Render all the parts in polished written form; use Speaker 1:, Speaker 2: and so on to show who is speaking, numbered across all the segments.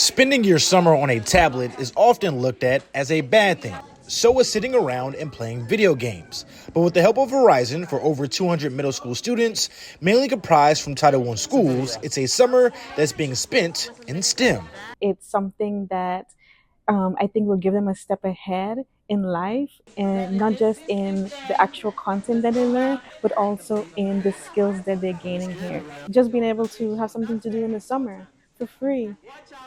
Speaker 1: Spending your summer on a tablet is often looked at as a bad thing. So is sitting around and playing video games. But with the help of Verizon for over 200 middle school students, mainly comprised from Title I schools, it's a summer that's being spent in STEM.
Speaker 2: It's something that I think will give them a step ahead in life, and not just in the actual content that they learn, but also in the skills that they're gaining here. Just being able to have something to do in the summer for free.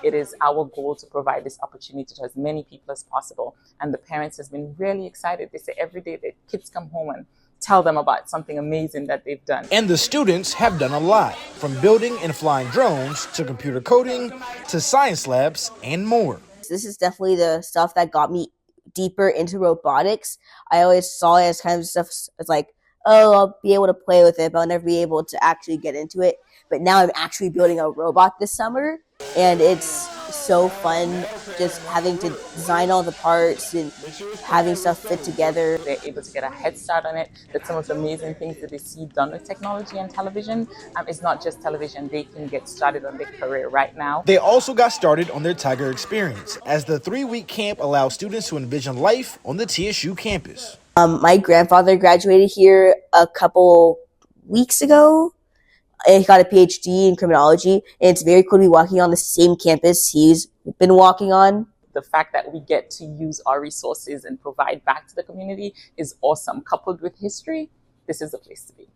Speaker 3: It is our goal to provide this opportunity to as many people as possible. And the parents has been really excited. They say every day their kids come home and tell them about something amazing that they've done.
Speaker 1: And the students have done a lot, from building and flying drones to computer coding to science labs and more.
Speaker 4: This is definitely the stuff that got me deeper into robotics. I always saw it as kind of stuff as like, oh, I'll be able to play with it, but I'll never be able to actually get into it. But now I'm actually building a robot this summer, and it's so fun just having to design all the parts and having stuff fit together.
Speaker 3: They're able to get a head start on it. That's some of the amazing things that they see done with technology and television. It's not just television. They can get started on their career right now.
Speaker 1: They also got started on their Tiger experience, as the 3-week camp allows students to envision life on the TSU campus.
Speaker 4: My grandfather graduated here a couple weeks ago. He got a PhD in criminology, and it's very cool to be walking on the same campus he's been walking on.
Speaker 3: The fact that we get to use our resources and provide back to the community is awesome. Coupled with history, this is the place to be.